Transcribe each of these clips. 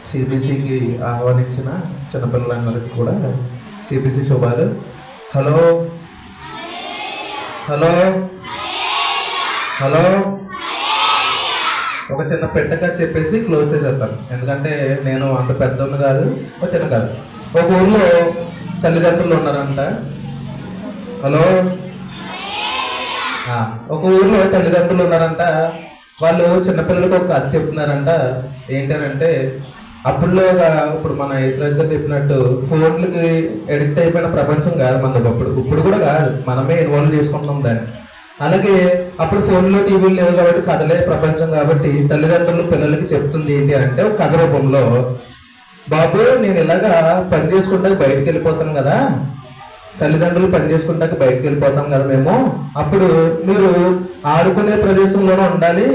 సిబిసికి ఆహ్వానించిన చిన్నపిల్లలందరికీ కూడా సిబిసి శుభాలు. హలో హలో హలో ఒక చిన్న పెట్టక చెప్పేసి క్లోజ్ చేసేస్తాను, ఎందుకంటే నేను అంత పెద్దోళ్ళు కాదు, ఒక చిన్న కాదు. ఒక ఊర్లో తల్లిదండ్రులు ఉన్నారంట. హలో ఒక ఊర్లో తల్లిదండ్రులు ఉన్నారంట. వాళ్ళు చిన్నపిల్లలకు ఒక కథ చెప్తున్నారంట. ఏంటంటే అప్పుడులోగా ఇప్పుడు మన యేసురాజు గారు చెప్పినట్టు ఫోన్లకి ఎడిక్ట్ అయిపోయిన ప్రపంచం కాదు మనకు. ఇప్పుడు కూడా కాదు, మనమే ఇన్వాల్వ్ చేసుకుంటున్నాం దాన్ని. అలాగే అప్పుడు ఫోన్లో టీవీలు లేవు కాబట్టి కథలే ప్రపంచం కాబట్టి తల్లిదండ్రులు పిల్లలకి చెప్తుంది ఏంటి అంటే ఒక కథ రూపంలో, బాబు నేను ఇలాగా పని చేసుకుంటా బయటకు వెళ్ళిపోతాను కదా, తల్లిదండ్రులు పని చేసుకుంటాక బయటకు వెళ్ళిపోతాం కదా మేము, అప్పుడు మీరు ఆడుకునే ప్రదేశంలోనే ఉండాలి.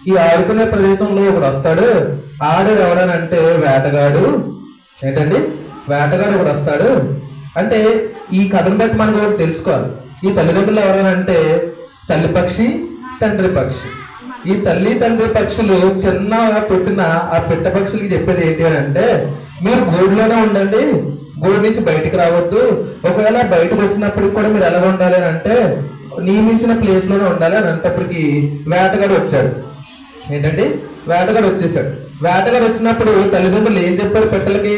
ఈ ఆడుకునే ప్రదేశంలో ఒకడు వస్తాడు, ఆడు ఎవరనంటే వేటగాడు. ఏంటండి వేటగాడు ఒకడు వస్తాడు అంటే ఈ కథను బట్టి మనం ఒకటి తెలుసుకోవాలి. ఈ తల్లిదండ్రులు ఎవరనంటే తల్లి పక్షి తండ్రి పక్షి. ఈ తల్లి తండ్రి పక్షులు చిన్నగా పుట్టిన ఆ పిట్ట పక్షులకి చెప్పేది ఏంటి అని అంటే, మీరు గూడులోనే ఉండండి, గూడు నుంచి బయటికి రావద్దు. ఒకవేళ బయటకు వచ్చినప్పటికి కూడా మీరు ఎలా ఉండాలి అని అంటే నియమించిన ప్లేస్ లోనే ఉండాలి అని అంటప్పటికి వేటగాడు వచ్చాడు. ఏంటండి వేటగాడు వచ్చేసాడు. వేటగాడు వచ్చినప్పుడు తల్లిదండ్రులు ఏం చెప్పారు, పెట్టలకి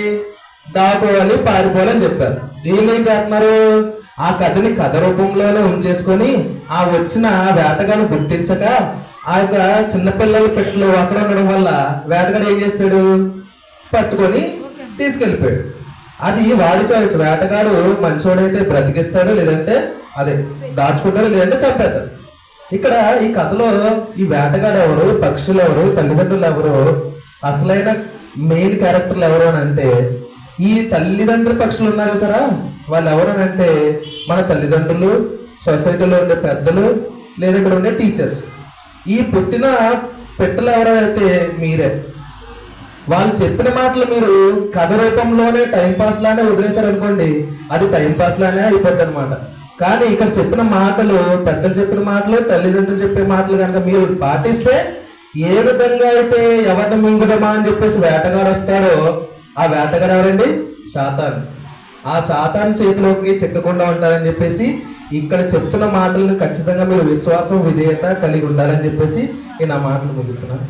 దాకోవాలి పారిపోవాలి అని చెప్పారు. వీళ్ళు ఏం చేస్తున్నారు, ఆ కథని కథ రూపంలోనే ఉంచేసుకొని ఆ వచ్చిన వేటగాడు గుర్తించక ఆ యొక్క చిన్నపిల్లల పెట్టలు అక్కడ ఉండడం వల్ల వేటగాడు ఏం చేస్తాడు, పట్టుకొని తీసుకెళ్ళిపోయాడు. అది వాడి చాయిస్. వేటగాడు మంచోడైతే బ్రతికిస్తాడు, లేదంటే అదే దాచుకుంటాడు, లేదంటే చంపేస్తాడు. ఇక్కడ ఈ కథలో ఈ వేటగాడు ఎవరు, పక్షులు ఎవరు, తల్లిదండ్రులు ఎవరు, అసలైన మెయిన్ క్యారెక్టర్లు ఎవరు అని అంటే ఈ తల్లిదండ్రుల పక్షులు ఉన్నారు సరా, వాళ్ళు ఎవరనంటే మన తల్లిదండ్రులు, సొసైటీలో ఉండే పెద్దలు, లేదా ఇక్కడ ఉండే టీచర్స్. ఈ పుట్టిన పెట్టలు ఎవరైతే మీరే. వాళ్ళు చెప్పిన మాటలు మీరు కథ రూపంలోనే టైంపాస్ లానే వదిలేశారనుకోండి, అది టైంపాస్ లానే అయిపోద్ది అనమాట. కానీ ఇక్కడ చెప్పిన మాటలు, పెద్దలు చెప్పిన మాటలు, తల్లిదండ్రులు చెప్పే మాటలు కనుక మీరు పాటిస్తే, ఏ విధంగా అయితే ఎవరిని మింగుదమా అని చెప్పేసి వేటగాడు వస్తాడో, ఆ వేటగాడు ఎవరండి, సాతాను. ఆ సాతాను చేతిలోకి చిక్కకుండా ఉంటారని చెప్పేసి ఇక్కడ చెప్తున్న మాటలను ఖచ్చితంగా మీరు విశ్వాసం విధేయత కలిగి ఉండాలని చెప్పేసి నేను ఆ మాటలు ముగిస్తున్నాను.